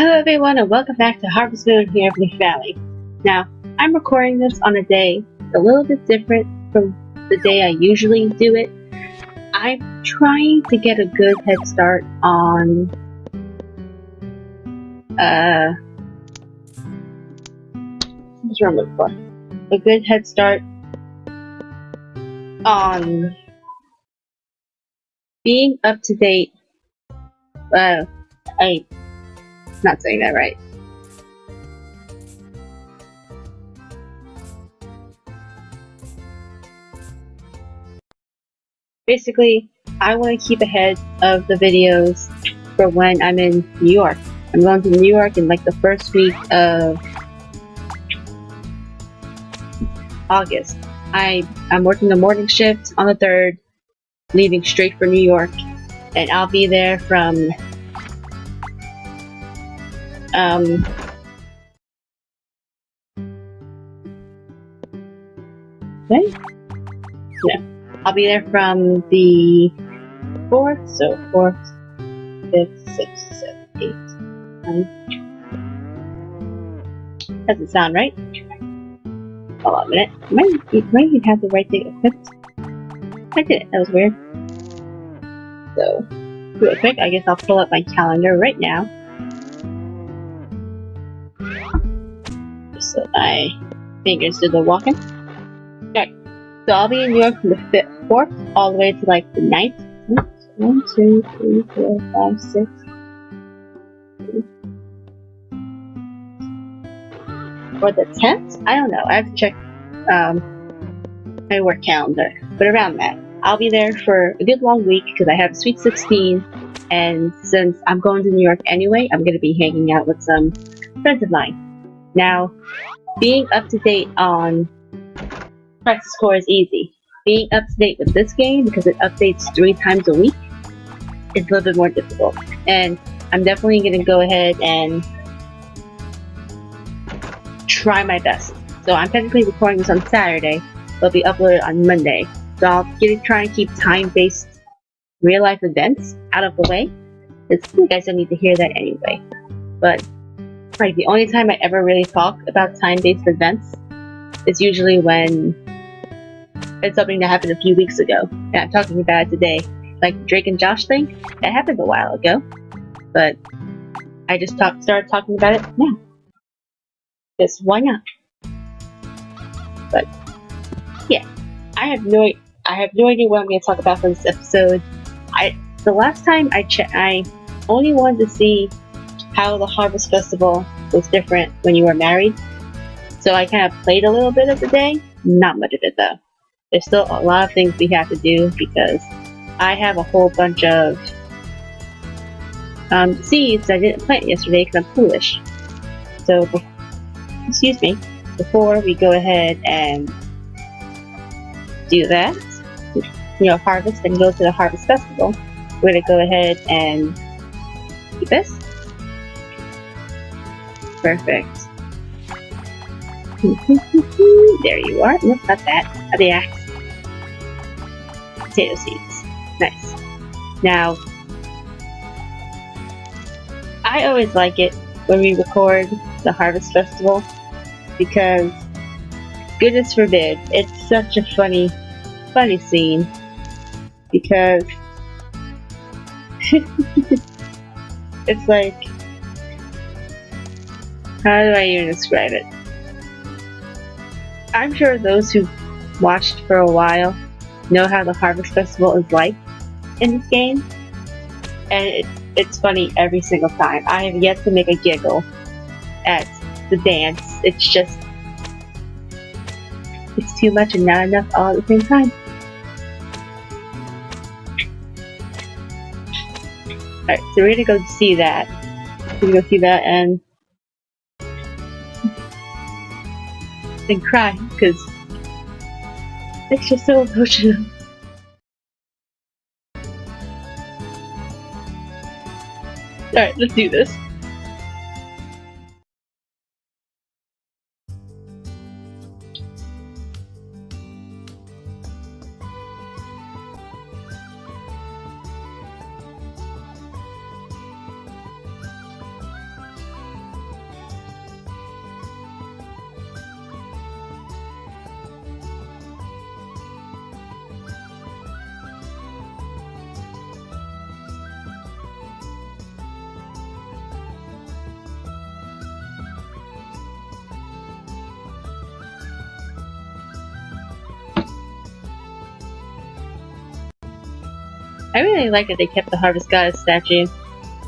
Hello everyone and welcome back to Harvest Moon here in the Valley. Now, I'm recording this on a day a little bit different from the day I usually do it. I'm trying to get a good head start on what's wrong with for? A good head start on being up to date. I'm not saying that right. Basically, I want to keep ahead of the videos for when I'm in New York. I'm going to New York in like the first week of August. I'm working the morning shift on the 3rd, leaving straight for New York, and I'll be there from I'll be there from the 4th, so 4th, 5th, 6th, 7th, 8th, 9th. Doesn't sound right. Hold on a minute. Might even have the right date equipped. I did it. That was weird. So, real quick, I guess I'll pull up my calendar right now. Just so my fingers do the walking. Okay. So I'll be in New York from the 4th all the way to like the 9th. 1, 2, 3, 4, 5, 6. Or the 10th? I don't know. I have to check my work calendar. But around that. I'll be there for a good long week because I have Sweet 16. And since I'm going to New York anyway, I'm going to be hanging out with some friends of mine. Now, being up to date on Crisis Core is easy. Being up to date with this game, because it updates 3 times a week, is a little bit more difficult. And I'm definitely going to go ahead and try my best. So I'm technically recording this on Saturday, but it'll be uploaded on Monday. So I'll try and keep time-based real-life events out of the way. Because you guys don't need to hear that anyway. But like the only time I ever really talk about time-based events is usually when it's something that happened a few weeks ago, and I'm talking about it today. Like the Drake and Josh thing, that happened a while ago, but I just started talking about it now. Just why not? But yeah, I have no idea what I'm going to talk about for this episode. The last time I checked, I only wanted to see how the Harvest Festival was different when you were married. So I kind of played a little bit of the day, not much of it though. There's still a lot of things we have to do because I have a whole bunch of seeds I didn't plant yesterday because I'm foolish. So, excuse me, before we go ahead and do that, harvest and go to the Harvest Festival, we're going to go ahead and do this. Perfect. There you are. Nope, not that. The axe. Potato seeds. Nice. Now, I always like it when we record the Harvest Festival because, goodness forbid, it's such a funny scene because it's like, how do I even describe it? I'm sure those who watched for a while know how the Harvest Festival is like in this game, and it's funny every single time. I have yet to make a giggle at the dance. It's too much and not enough all at the same time. Alright, so we're gonna go see that. We're gonna go see that and cry because it's just so emotional. Alright, let's do this. I really like that they kept the Harvest Goddess statue.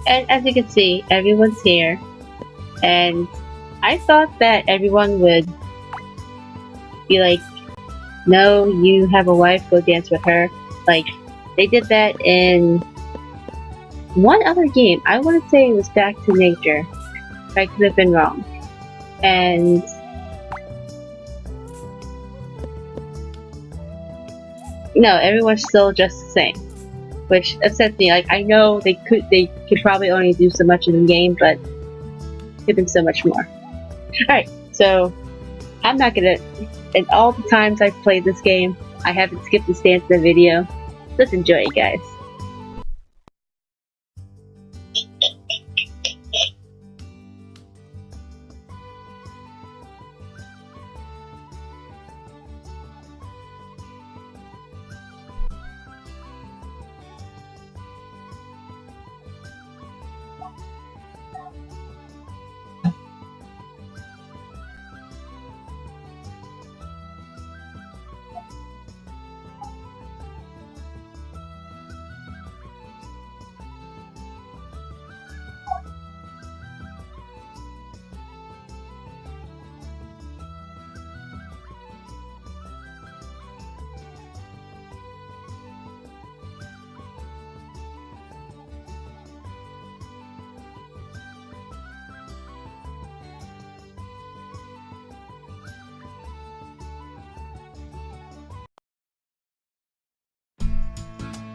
And as you can see, everyone's here. And I thought that everyone would be like, no, you have a wife, go dance with her. Like, they did that in one other game. I want to say it was Back to Nature. I could have been wrong. And no, everyone's still just the same, which upsets me. Like, I know they could probably only do so much in the game, but could been so much more. Alright, so I'm not gonna. In all the times I've played this game, I haven't skipped a dance in the video. Let's enjoy it, guys.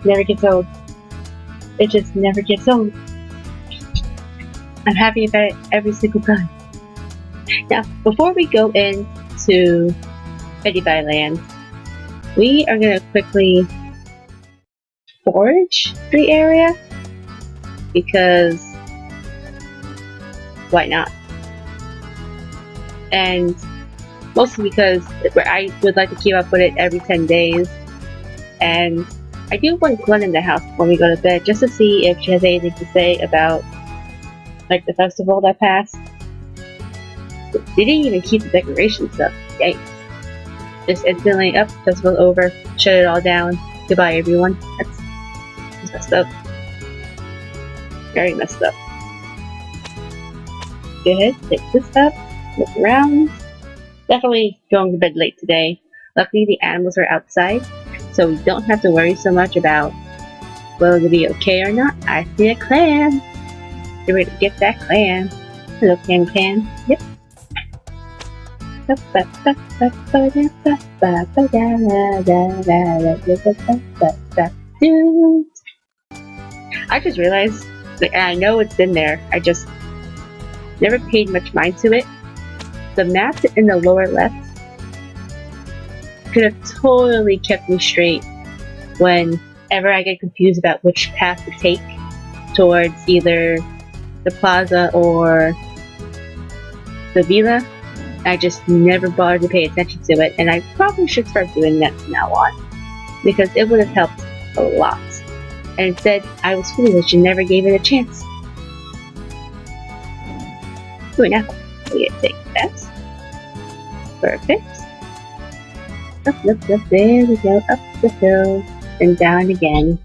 Never gets old. It just never gets old. I'm happy about it every single time. Now, before we go into Fedibi Land, we are going to quickly forage the area, because why not? And mostly because I would like to keep up with it every 10 days, and I do want Gwen in the house when we go to bed, just to see if she has anything to say about, like, the festival that passed. They didn't even keep the decorations up. Yikes. Just instantly up, festival over, shut it all down. Goodbye, everyone. That's messed up. Very messed up. Go ahead, take this up, look around. Definitely going to bed late today. Luckily, the animals are outside, so we don't have to worry so much about whether it'll be okay or not. I see a clam. Get ready to get that clam. Hello, can. Yep. I just realized, like, and I know it's in there, I just never paid much mind to it. The map in the lower left could have totally kept me straight whenever I get confused about which path to take towards either the plaza or the villa. I just never bothered to pay attention to it, and I probably should start doing that from now on, because it would have helped a lot. And instead, I was foolish and never gave it a chance. Ooh, an apple. We get to take that. Perfect. Up, there we go, up the hill, and down again.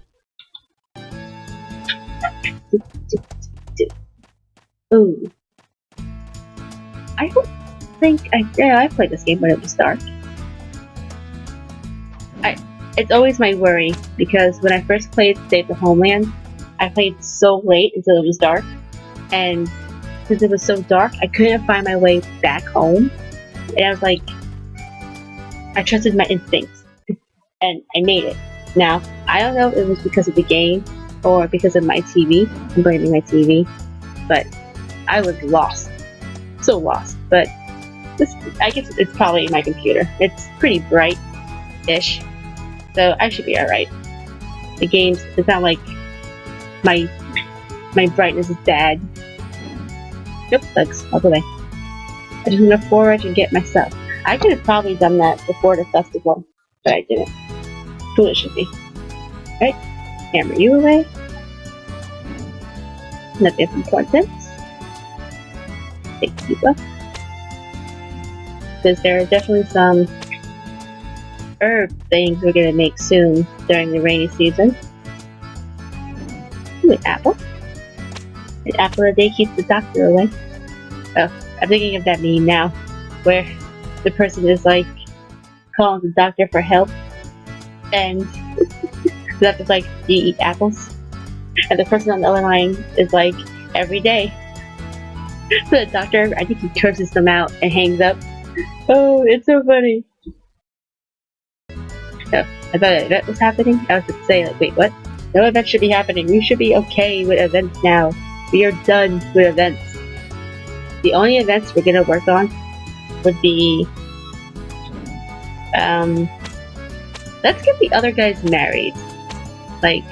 Ooh. I don't think I played this game when it was dark. It's always my worry, because when I first played Save the Homeland, I played so late until it was dark, and since it was so dark, I couldn't find my way back home, and I was like, I trusted my instincts, and I made it. Now, I don't know if it was because of the game, or because of my TV. I'm blaming my TV, but I was lost. So lost, but I guess it's probably my computer. It's pretty bright-ish, so I should be alright. The games, it's not like my brightness is bad. Nope, bugs, all the way. I just want to forage and get my stuff. I could have probably done that before the festival, but I didn't. Foolish of me. Right, hammer you away. Nothing of importance. Take you up. Because there are definitely some herb things we're gonna make soon during the rainy season. Ooh, an apple. An apple a day keeps the doctor away. Oh, I'm thinking of that meme now, where the person is like calling the doctor for help, and the doctor's like, "Do you eat apples?" And the person on the other line is like, "Every day." So the doctor, I think he curses them out and hangs up. Oh, it's so funny. Oh, I thought an event was happening. I was about to say, like, wait, what? No event should be happening. We should be okay with events now. We are done with events. The only events we're gonna work on would be, let's get the other guys married. Like,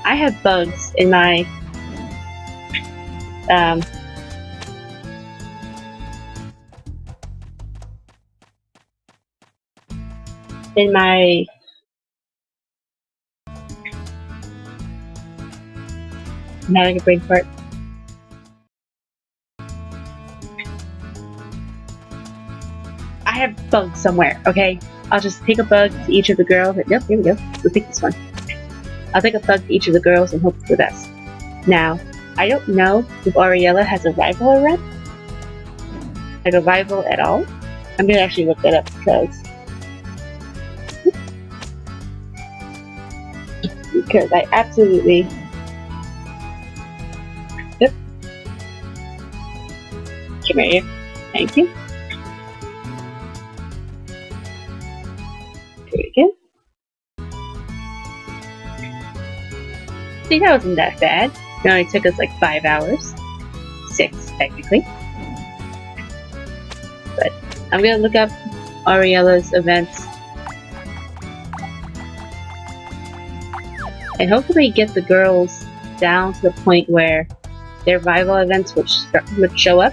I have bugs in my, I'm having a brain fart. I have bugs somewhere, okay? I'll just take a bug to each of the girls. Yep, here we go. We'll pick this one. I'll take a bug to each of the girls and hope for the best. Now, I don't know if Ariella has a rival already. Like a rival at all. I'm gonna actually look that up because I absolutely. Yep. Come here. Thank you. There we go. See, that wasn't that bad. It only took us like 5 hours. 6, technically. But I'm gonna look up Ariella's events. And hopefully get the girls down to the point where their rival events would show up.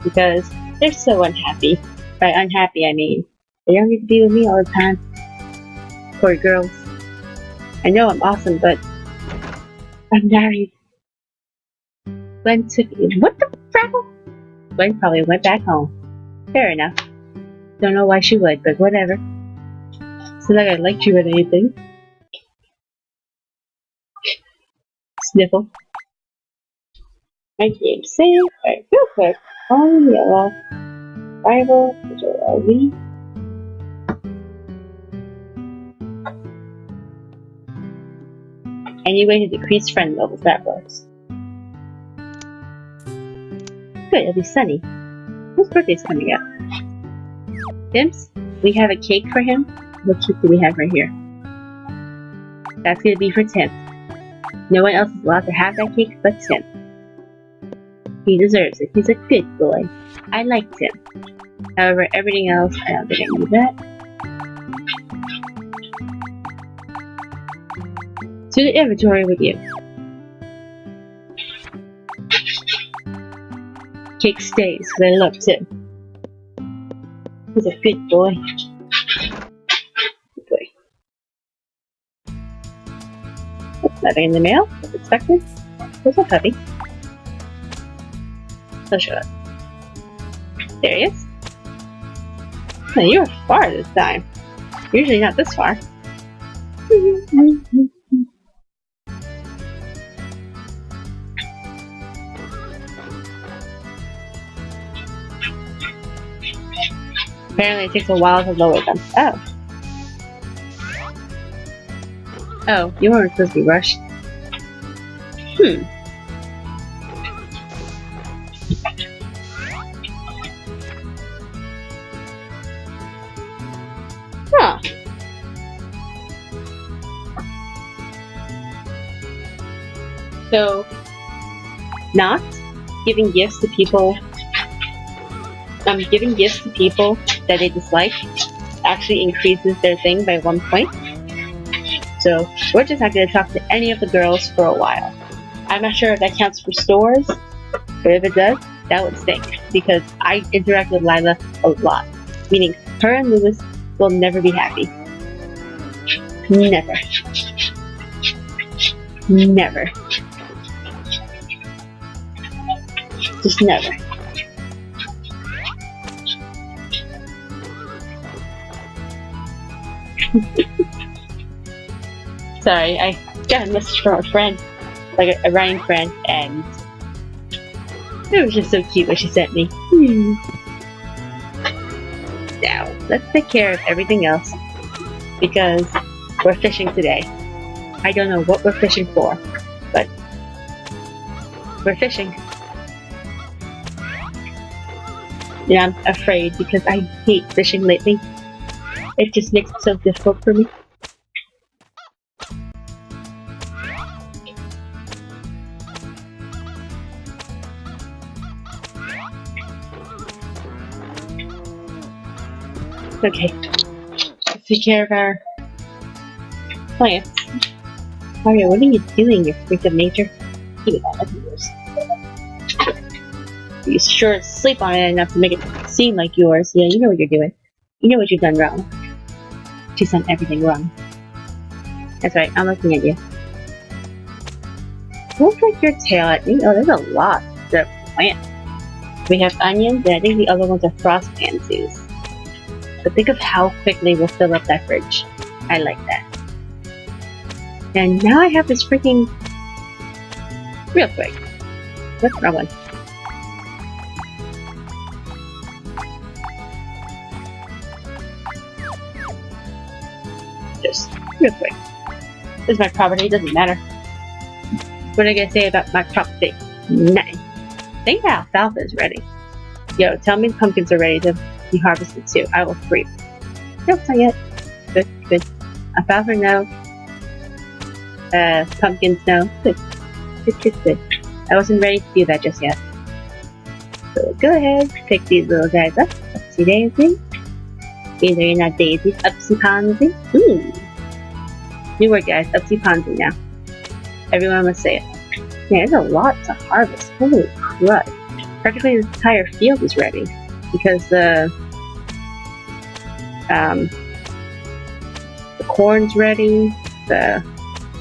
Because they're so unhappy. By unhappy, I mean, they don't need to be with me all the time. Poor girls. I know I'm awesome, but I'm married. Gwen took me. What the frackle? Gwen probably went back home. Fair enough. Don't know why she would, but whatever. It's not like I liked you or anything. Sniffle. My game saved. Alright, real quick. Oh, yeah. Rival. Where are we? Any way to decrease friend levels, that works. Good, it'll be sunny. Whose birthday's coming up? Tim's? We have a cake for him. What cake do we have right here? That's gonna be for Tim. No one else is allowed to have that cake but Tim. He deserves it. He's a good boy. I like Tim. However, everything else, I don't think I need that. To the inventory with you. Cake stays, but I love Tim. He's a good boy. Good boy. Nothing in the mail, as expected. There's a puppy. So shut up. There he is. Now you were far this time. Usually not this far. Apparently it takes a while to lower them. Oh. Oh, you weren't supposed to be rushed. Huh. So, not giving gifts to people giving gifts to people that they dislike actually increases their thing by 1 point. So we're just not going to talk to any of the girls for a while. I'm not sure if that counts for stores, but if it does, that would stink because I interact with Lila a lot. Meaning her and Lewis will never be happy. Never. Never. Just never. Sorry, I got a message from a friend. like a writing friend, and it was just so cute what she sent me. Now, let's take care of everything else, because we're fishing today. I don't know what we're fishing for, but we're fishing. Yeah, I'm afraid because I hate fishing lately. It just makes it so difficult for me. Okay, let's take care of our plants. Mario, what are you doing, you freak of nature? Give it that of yours. You sure sleep on it enough to make it seem like yours. Yeah, you know what you're doing. You know what you've done wrong. She's done everything wrong. That's right, I'm looking at you. Don't flick your tail at me. Oh, there's a lot of plants. We have onions, and I think the other ones are frost pansies. But think of how quickly we'll fill up that fridge. I like that. And now I have this freaking... Real quick. What's the wrong one? Just real quick. This is my property, it doesn't matter. What are you gonna say about my property? Nothing. I think that alfalfa is ready. Yo, tell me the pumpkins are ready to be harvested too. I will freeze. Nope, not yet. Good, good. Alfalfa, no. Pumpkins, no. Good. Good, good, good. I wasn't ready to do that just yet. So go ahead, pick these little guys up. Upsy daisy. These are not daisies. Upsy pansy. New word, guys. Upsy pansy now. Everyone must say it. Man, there's a lot to harvest. Holy crud. Practically the entire field is ready. Because the corn's ready, the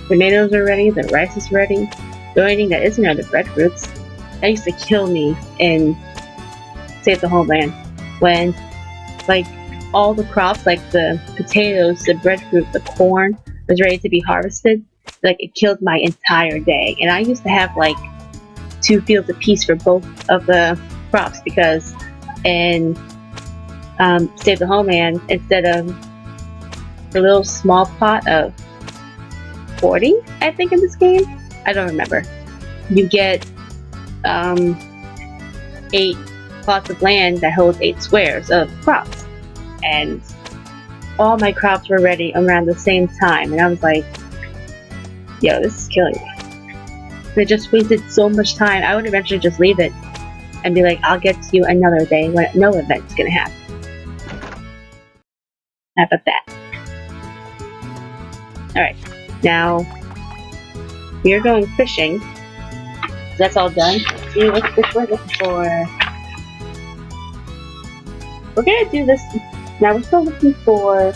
tomatoes are ready, the rice is ready. The only thing that isn't are the breadfruits. That used to kill me in Save the Homeland. When, like, all the crops, like the potatoes, the breadfruit, the corn, was ready to be harvested. Like, it killed my entire day. And I used to have, like, 2 fields apiece for both of the crops, because in Save the Homeland, instead of a little small pot of 40, I think, in this game, I don't remember, you get 8 plots of land that holds 8 squares of crops. And all my crops were ready around the same time, and I was like, yo, this is killing me. It just wasted so much time. I would eventually just leave it and be like, I'll get to you another day when no event's gonna happen. How about that? Alright, now we're going fishing. So that's all done. See what we're looking for. We're gonna do this. Now we're still looking for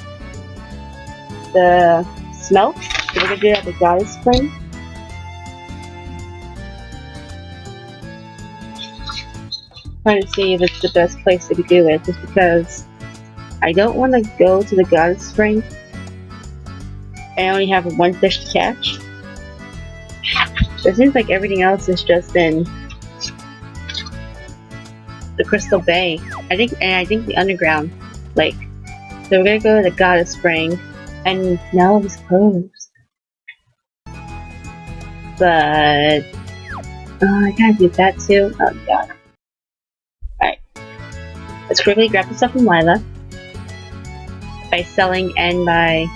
the smelt. So we're gonna do that at the Goddess Spring. Trying to see if it's the best place to do it, just because I don't want to go to the Goddess Spring. I only have 1 fish to catch. It seems like everything else is just in the Crystal Bay. I think the underground lake. So we're gonna go to the Goddess Spring, and now it's closed. But I can't do that too. Oh god. Alright. Let's quickly grab the stuff from Lila. By selling and by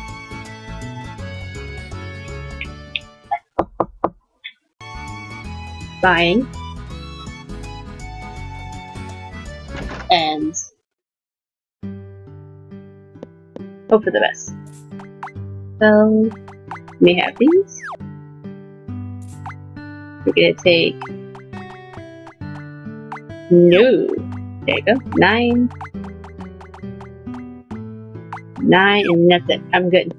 buying. And hope for the best. So we have these. We're gonna take no. There you go. 9, and that's it. I'm good.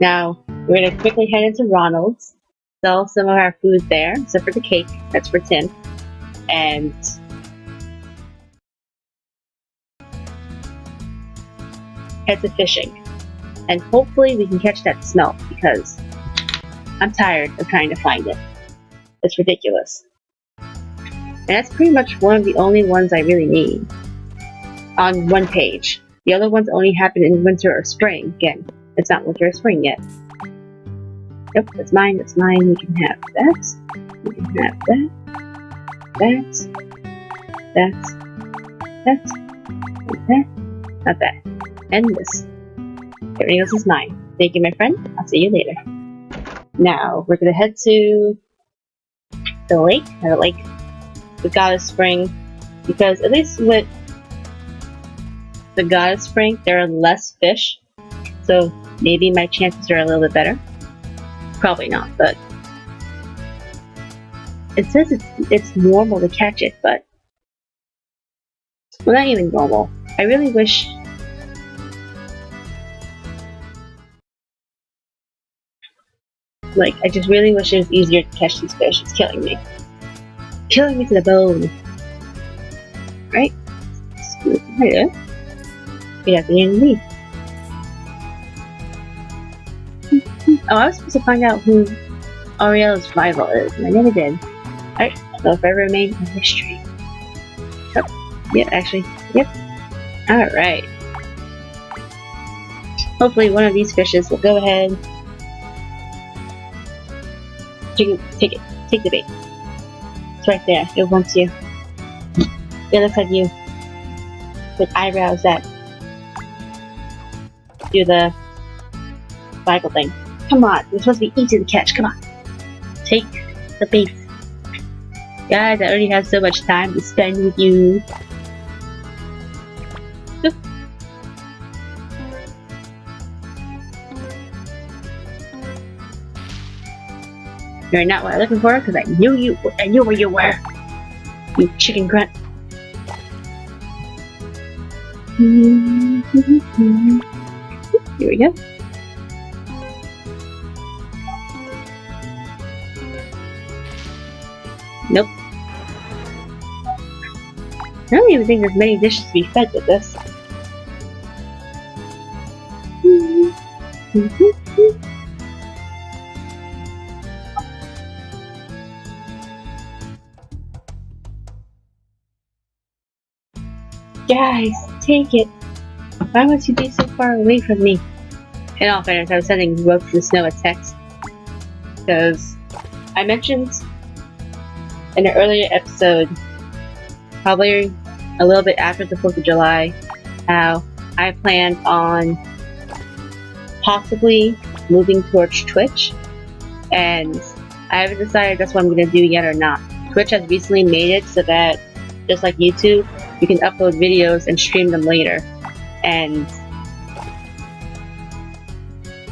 Now we're gonna quickly head into Ronald's, sell some of our food there, except for the cake. That's for Tim. And head to fishing. And hopefully we can catch that smelt, because I'm tired of trying to find it. It's ridiculous. And that's pretty much one of the only ones I really need on one page. The other ones only happen in winter or spring. Again, it's not winter or spring yet. Yep, that's mine, that's mine. You can have that. You can have that. That. Not that. And this. Everything else is mine. Thank you, my friend. I'll see you later. Now, we're gonna head to the lake, the Goddess Spring, because at least with the Goddess Spring, there are less fish, so maybe my chances are a little bit better. Probably not, but it says it's normal to catch it, but well, not even normal. I really wish I just really wish it was easier to catch these fish. It's killing me. Killing me to the bone. Right? Hello. Good afternoon, me. Oh, I was supposed to find out who Aurelia's rival is, and I never did. Alright, so forever remain a mystery. Oh, yep, actually, yep. Alright. Hopefully one of these fishes will go ahead. Take it. Take the bait. It's right there. It wants you. It looks like you. With eyebrows that do the Bible thing. Come on. It's supposed to be easy to catch. Come on. Take the bait. Guys, I already have so much time to spend with you. You're not what I'm looking for, because I knew where you were. You chicken grunt. Here we go. Nope. I don't even think there's many dishes to be fed with this. Guys, take it. Why must you be so far away from me? In all fairness, I was sending Ropes and Snow a text because I mentioned in an earlier episode, probably a little bit after the 4th of July, how I planned on possibly moving towards Twitch, and I haven't decided that's what I'm going to do yet or not. Twitch has recently made it so that, just like YouTube, you can upload videos and stream them later. And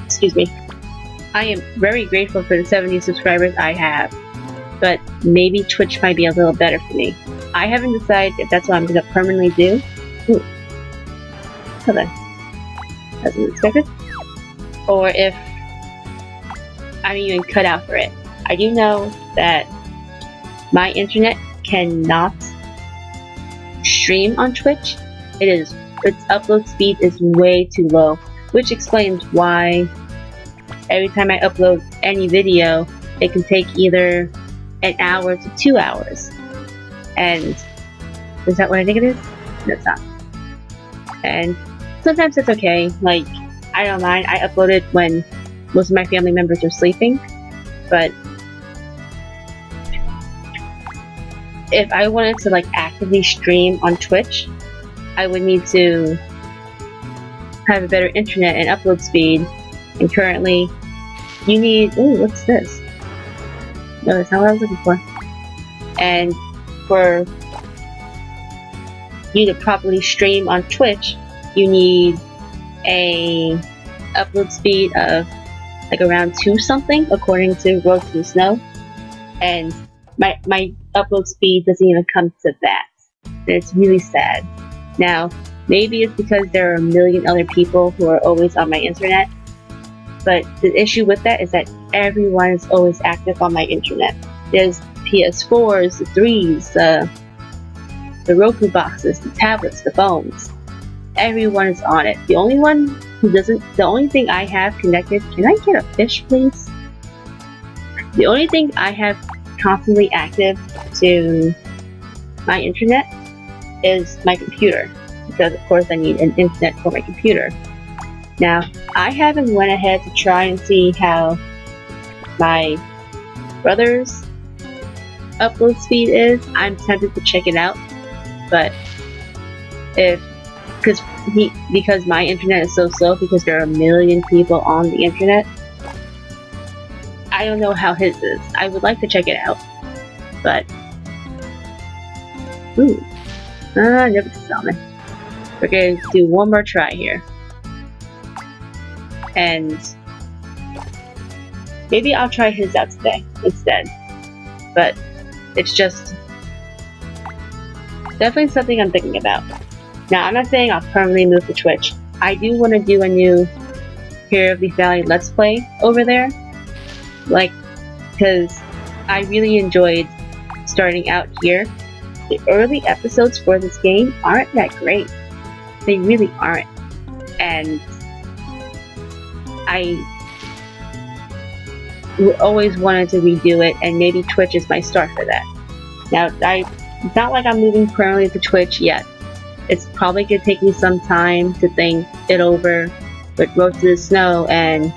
excuse me, I am very grateful for the 70 subscribers I have, but maybe Twitch might be a little better for me. I haven't decided if that's what I'm going to permanently do. Ooh. Hold on. Wasn't expected. Or if I'm even cut out for it. I do know that my internet cannot stream on Twitch. Its upload speed is way too low, which explains why every time I upload any video, it can take either an hour to 2 hours. And is that what I think it is? No, it's not. And sometimes it's okay. Like, I don't mind. I upload it when most of my family members are sleeping, but if I wanted to actively stream on Twitch, I would need to have a better internet and upload speed. And currently, you need. Ooh, what's this? No, that's not what I was looking for. And for you to properly stream on Twitch, you need a upload speed of around 2 something, according to Ropes and Snow. And my upload speed doesn't even come to that. And it's really sad. Now, maybe it's because there are a million other people who are always on my internet, but the issue with that is that everyone is always active on my internet. There's PS4s, the 3s, the Roku boxes, the tablets, the phones. Everyone is on it. The only one who doesn't, the only thing I have connected, can I get a fish please? The only thing I have constantly active to my internet is my computer, because of course I need an internet for my computer. Now, I haven't went ahead to try and see how my brother's upload speed is. I'm tempted to check it out, but because my internet is so slow, because there are a million people on the internet, I don't know how his is. I would like to check it out, but never saw me. We're going to do one more try here, and maybe I'll try his out today instead. But it's just definitely something I'm thinking about. Now, I'm not saying I'll permanently move to Twitch. I do want to do a new Hero of the Valley Let's Play over there. Because I really enjoyed starting out here. The early episodes for this game aren't that great. They really aren't. And I always wanted to redo it, and maybe Twitch is my start for that. Now, it's not like I'm moving permanently to Twitch yet. It's probably going to take me some time to think it over with Road to the Snow and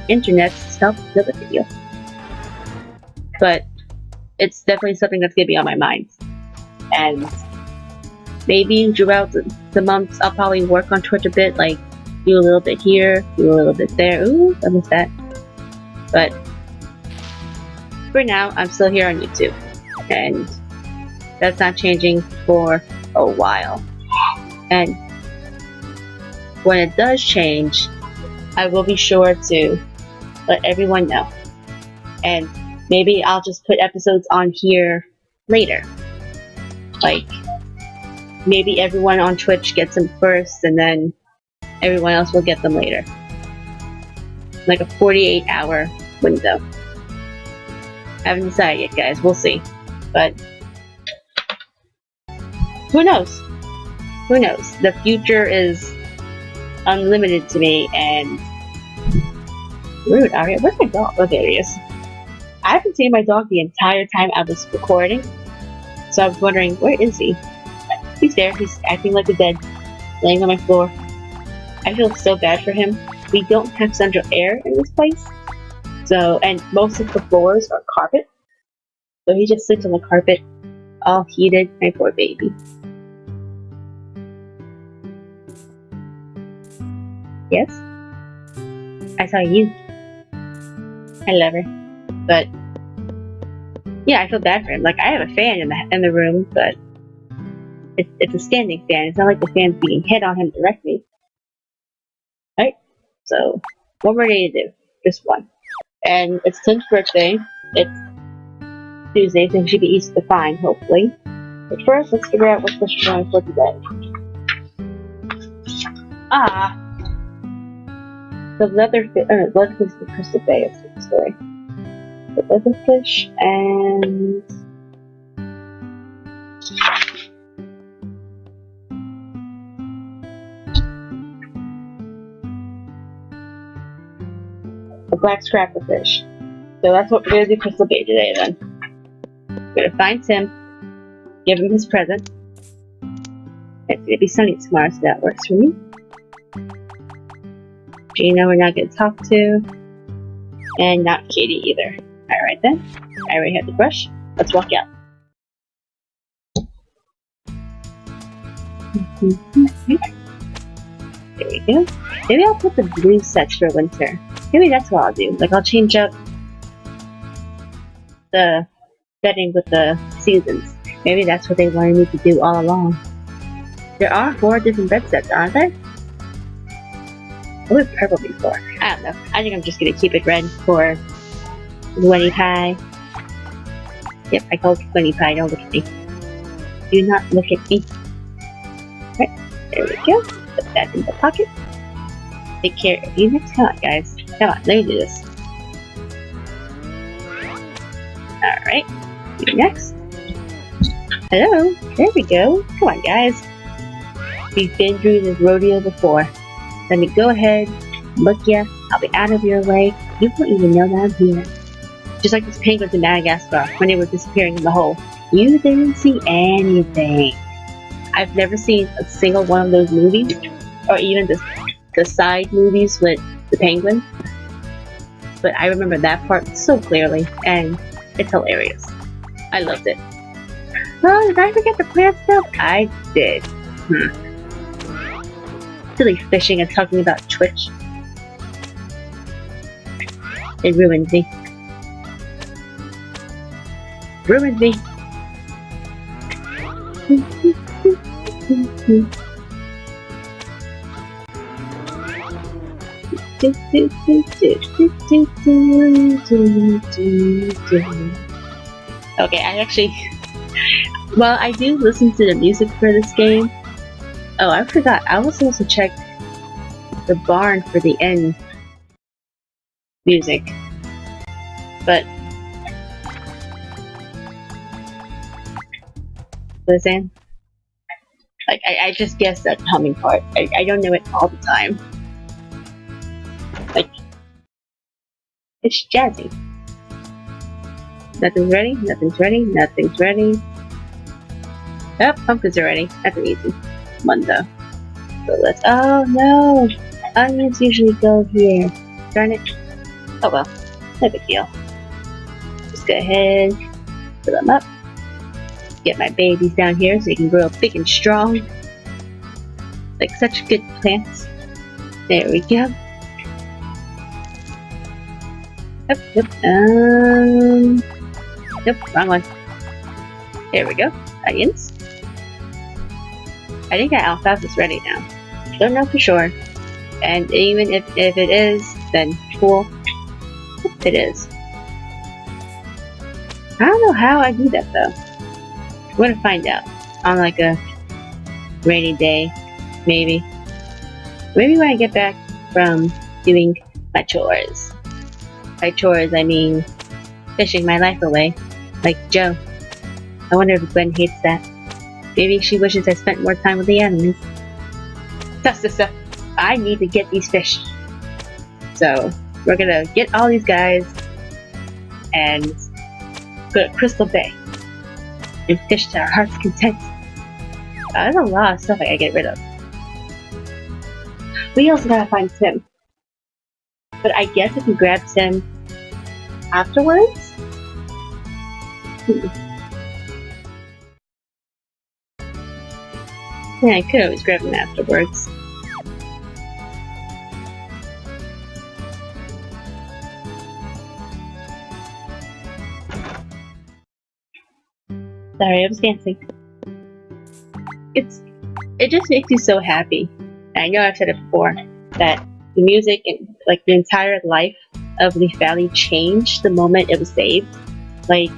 internet stuff to the video. But it's definitely something that's going to be on my mind. And maybe throughout the months, I'll probably work on Twitch a bit, like do a little bit here, do a little bit there. Ooh, I missed that. But for now, I'm still here on YouTube. And that's not changing for a while. And when it does change, I will be sure to let everyone know. And maybe I'll just put episodes on here later. Like, maybe everyone on Twitch gets them first, and then everyone else will get them later. Like a 48-hour window. I haven't decided yet, guys. We'll see. But who knows? Who knows? The future is unlimited to me, and rude, Aria. Where's my dog? Oh, there he is. I haven't seen my dog the entire time I was recording, so I was wondering, where is he? He's there. He's acting like a dead, laying on my floor. I feel so bad for him. We don't have central air in this place, so, and most of the floors are carpet, so he just sits on the carpet, all heated. My poor baby. Yes? I saw you. I love her. But yeah, I feel bad for him. Like, I have a fan in the room, but it's a standing fan. It's not like the fan's being hit on him directly. Right? So, one more day to do. Just one. And it's Tim's birthday. It's Tuesday, so he should be easy to find, hopefully. But first, let's figure out what fish we're going for today. The leatherfish, the Crystal Bay is the story. The leatherfish and a black scrapperfish. So that's what we're gonna do Crystal Bay today then. We're gonna find Tim, give him his present. It's gonna be sunny tomorrow, so that works for me. Gina, we're not gonna talk to, and not Katie either. Alright then, I already have the brush. Let's walk out. There we go. Maybe I'll put the blue sets for winter. Maybe that's what I'll do. Like, I'll change up the setting with the seasons. Maybe that's what they wanted me to do all along. There are 4 different bed sets, aren't there? What was purple before? I don't know. I think I'm just gonna keep it red for Gwenny Pie. Yep, I called Gwenny Pie. Don't look at me. Do not look at me. Right, there we go. Put that in the pocket. Take care of you next. Come on, guys. Come on, let me do this. Alright, you next. Hello, there we go. Come on, guys. We've been through this rodeo before. Let me go ahead, look ya. I'll be out of your way. You won't even know that I'm here. Just like those penguins in Madagascar when they were disappearing in the hole. You didn't see anything. I've never seen a single one of those movies, or even the side movies with the penguin. But I remember that part so clearly, and it's hilarious. I loved it. Oh, did I forget the plant stuff? I did. Silly fishing and talking about Twitch. It ruined me. Ruined me. Okay, I actually... Well, I do listen to the music for this game. Oh, I forgot. I was supposed to check the barn for the end music. But... Listen. Like, I just guessed that humming part. I don't know it all the time. Like... It's jazzy. Nothing's ready, nothing's ready, nothing's ready. Oh, pumpkins are ready. That's easy. Mundo. So let's... Oh no! Onions usually go here. Darn it. Oh well. No big deal. Just go ahead, fill them up. Get my babies down here so they can grow big and strong. Like such good plants. There we go. Yep. Nope, wrong one. There we go. Onions. I think that alfalfa is ready now. Don't know for sure. And even if it is, then cool. It is. I don't know how I do that though. I'm gonna find out. On like a rainy day, maybe. Maybe when I get back from doing my chores. By chores, I mean fishing my life away. Like Joe. I wonder if Gwen hates that. Maybe she wishes I spent more time with the animals. Stuff. I need to get these fish. So, we're gonna get all these guys and go to Crystal Bay and fish to our heart's content. There's a lot of stuff I gotta get rid of. We also gotta find Tim. But I guess if we grab Tim afterwards? Yeah, I could always grab him afterwards. Sorry, I was dancing. It just makes you so happy. And I know I've said it before, that the music and like the entire life of Leaf Valley changed the moment it was saved. Like,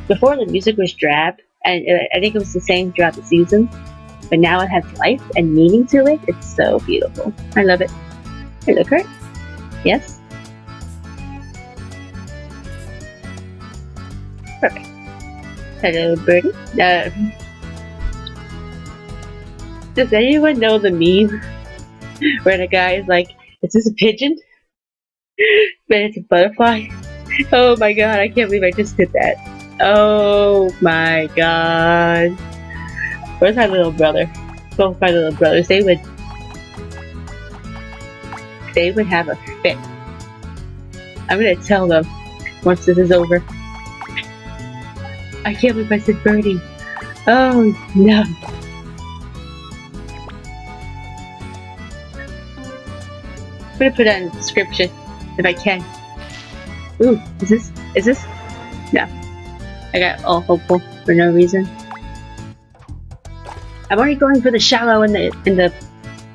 before the music was drab, and I think it was the same throughout the season, but now it has life and meaning to it. It's so beautiful. I love it. Hey, look, Kurt. Yes? Perfect. Hello, birdie. Does anyone know the meme where the guy is like, is this a pigeon? But it's a butterfly? Oh my god, I can't believe I just did that. Oh my god. Where's my little brother? Both my little brothers, they would have a fit. I'm gonna tell them once this is over. I can't believe I said birdie. Oh no. I'm gonna put that in the description if I can. Ooh, is this? No. I got all hopeful for no reason. I'm already going for the shallow and the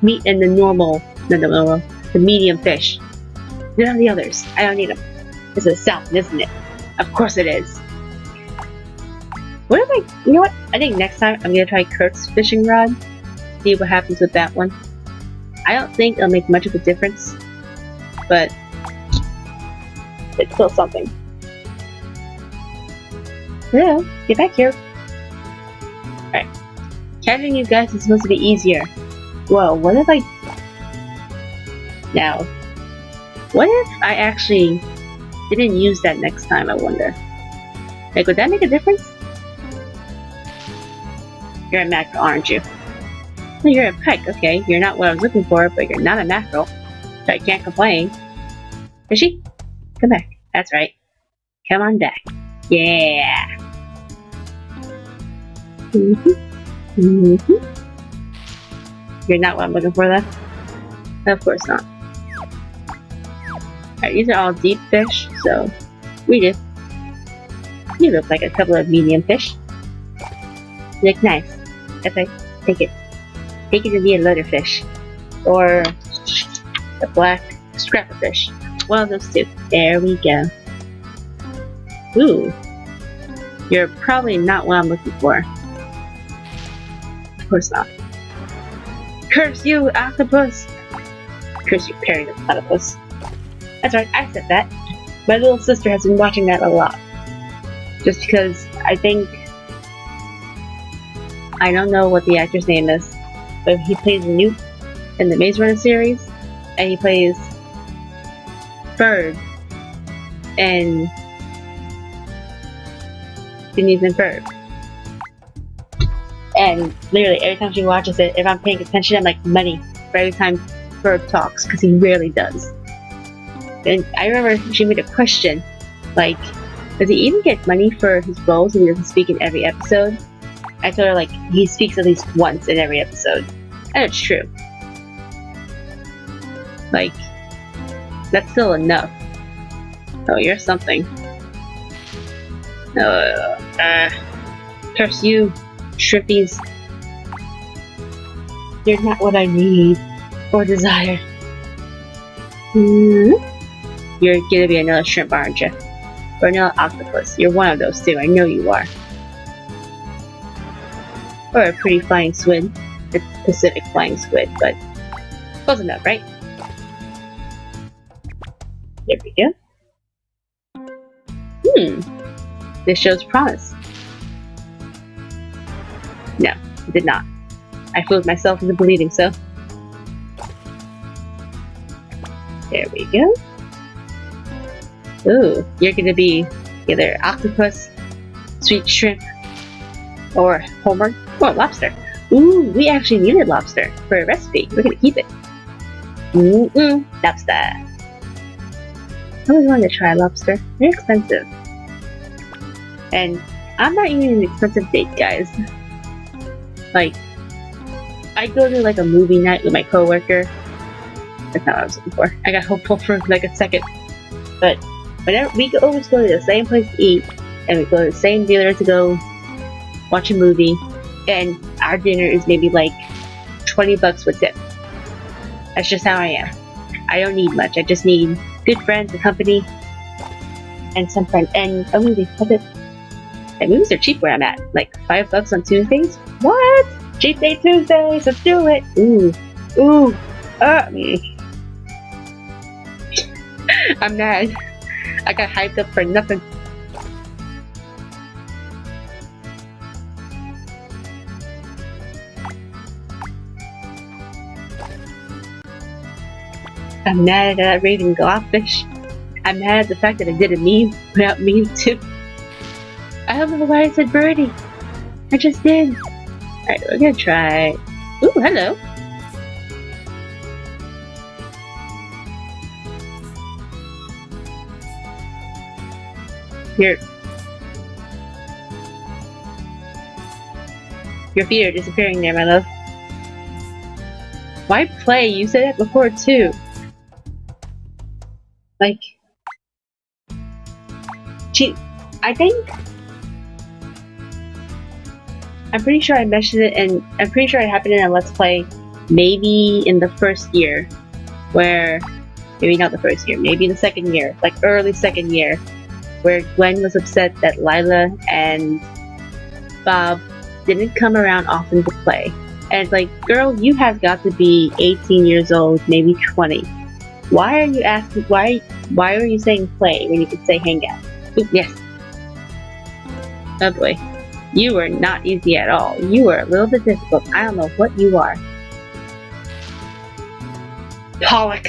meat and the normal, the medium fish. None of the others. I don't need them. It's a salmon, isn't it? Of course it is. What if you know what? I think next time I'm gonna try Kurt's fishing rod. See what happens with that one. I don't think it'll make much of a difference, but it's still something. Hello, get back here. Alright. Catching you guys is supposed to be easier. Whoa, what if I... Now, what if I actually they didn't use that next time, I wonder. Like, would that make a difference? You're a mackerel, aren't you? Well, you're a pike, okay. You're not what I was looking for, but you're not a mackerel. So I can't complain. Is she? Come back. That's right. Come on back. Yeah. You're not what I'm looking for, though? Of course not. Alright, these are all deep fish, so we do. You look like a couple of medium fish. You look nice. Okay, take it. Take it to be a leatherfish. Or a black scrapperfish. One of those two. There we go. Ooh. You're probably not what I'm looking for. Of course not. Curse you, octopus! Curse you, parry octopus. That's right, I said that. My little sister has been watching that a lot. Just because I think... I don't know what the actor's name is, but he plays Newt in the Maze Runner series, and he plays Bird in Phineas and Ferb. And literally, every time she watches it, if I'm paying attention, I'm like, money for every time Ferb talks, because he rarely does. And I remember she made a question, like, does he even get money for his roles if he doesn't speak in every episode? I told her, like, he speaks at least once in every episode. And it's true. Like, that's still enough. Oh, you're something. Curse you, Shriffies. You're not what I need or desire. You're gonna be another shrimp, aren't you? Or another octopus. You're one of those two. I know you are. Or a pretty flying squid. The Pacific flying squid, but close enough, right? There we go. This shows promise. No, it did not. I fooled myself into believing so. There we go. Ooh, you're gonna be either octopus, sweet shrimp, or Homer. Oh, lobster. Ooh, we actually needed lobster for a recipe. We're gonna keep it. Lobster. I always wanted to try lobster. They're expensive. And I'm not even an expensive date, guys. Like, I go to like a movie night with my coworker. That's not what I was looking for. I got hopeful for like a second. But whenever we always go to the same place to eat, and we go to the same theater to go watch a movie, and our dinner is maybe like $20 with tip. That's just how I am. I don't need much. I just need good friends, a company, and some friends, and a movie. That's it. And movies are cheap where I'm at. Like $5 on Tuesdays. What? Cheap Day Tuesdays. Let's do it. Ooh. Me. I'm mad. I got hyped up for nothing. I'm mad at that Raven Globfish. I'm mad at the fact that I did a meme without meaning to. I don't know why I said birdie. I just did. Alright, we're gonna try. Ooh, hello. Your feet are disappearing there, my love. Why play? You said that before too. Like, I think I'm pretty sure I mentioned it, and I'm pretty sure it happened in a Let's Play, maybe in the first year, where maybe not the first year, maybe the second year, like early second year, where Gwen was upset that Lila and Bob didn't come around often to play. And it's like, girl, you have got to be 18 years old, maybe 20. Why are you asking, why are you saying play when you could say hang out? Ooh, yes. Oh boy. You are not easy at all. You are a little bit difficult. I don't know what you are. Pollock.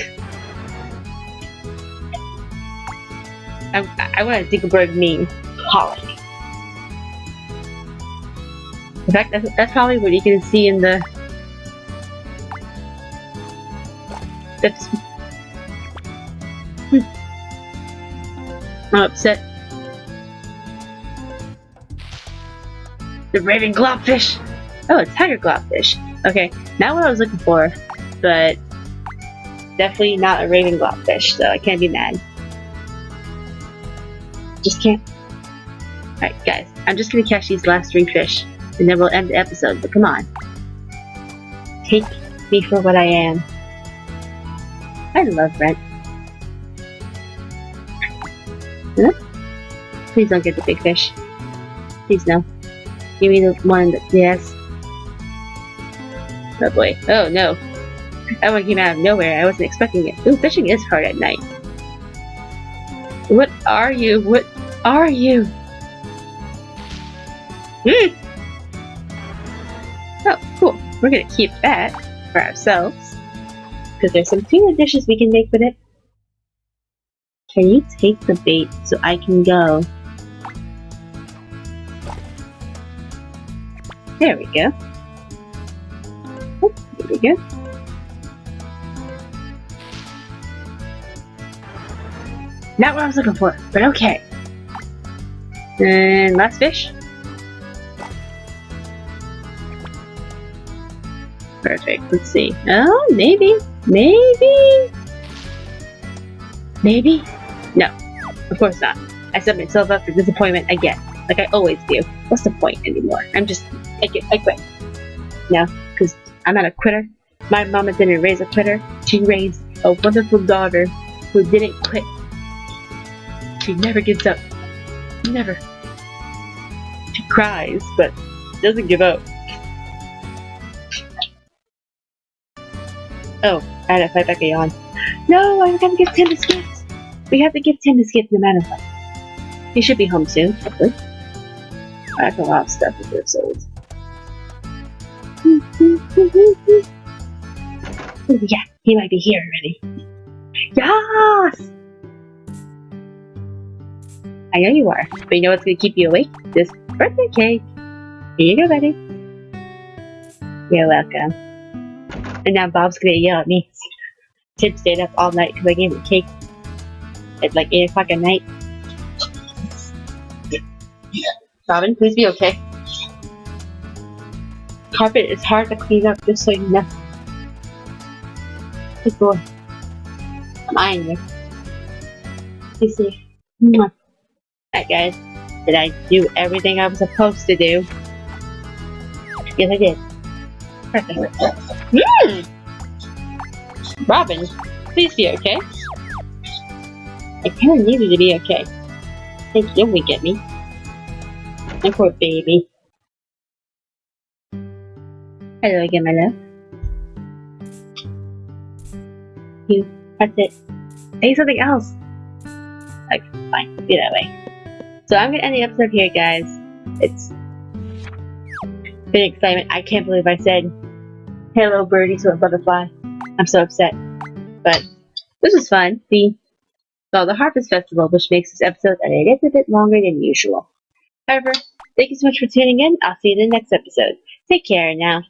I want a Dinkelberg meme. Pollock. In fact, that's probably what you can see in the. That's. I'm upset. The Raven Globfish! Oh, it's Tiger Globfish. Okay, not what I was looking for, but definitely not a Raven Globfish, so I can't be mad. Just can't. Alright, guys, I'm just gonna catch these last 3 fish, and then we'll end the episode, but come on. Take me for what I am. I love Brent. Huh? Please don't get the big fish. Please no. Give me the one that, yes. Oh boy. Oh no. That one came out of nowhere. I wasn't expecting it. Ooh, fishing is hard at night. What are you? What are you? Oh, cool. We're gonna keep that for ourselves. Because there's some tuna dishes we can make with it. Can you take the bait so I can go? There we go. Oh, there we go. Not what I was looking for, but okay. And last fish. Perfect. Let's see. Oh, maybe. Maybe. Maybe? No. Of course not. I set myself up for disappointment again. Like I always do. What's the point anymore? I quit. No, because I'm not a quitter. My mama didn't raise a quitter. She raised a wonderful daughter who didn't quit. She never gives up. Never. She cries, but doesn't give up. Oh, I had to fight back a yawn. No, I gotta give Tim biscuits. We have to give Tim biscuits no matter what. He should be home soon, hopefully. I have a lot of stuff that they've sold. Oh, yeah, he might be here already. Yes! I know you are, but you know what's gonna keep you awake? This birthday cake. Here you go, buddy. You're welcome. And now Bob's gonna yell at me. Tim stayed up all night because I gave him cake at like 8 o'clock at night. Robin, please be okay. Carpet is hard to clean up, just so you know. Good boy. I'm eyeing you. Be safe. Alright guys, did I do everything I was supposed to do? Yes I did. Perfect. Robin, please be okay. I kinda need you to be okay. I think you'll wink at me. My poor baby. Hello again, my love. You, that's it. Say something else. Okay, fine. Be that way. So I'm gonna end the episode here, guys. It's been excitement. I can't believe I said hello birdie to a butterfly. I'm so upset. But this was fun. The Harvest Festival, which makes this episode a little bit longer than usual. However, thank you so much for tuning in. I'll see you in the next episode. Take care now.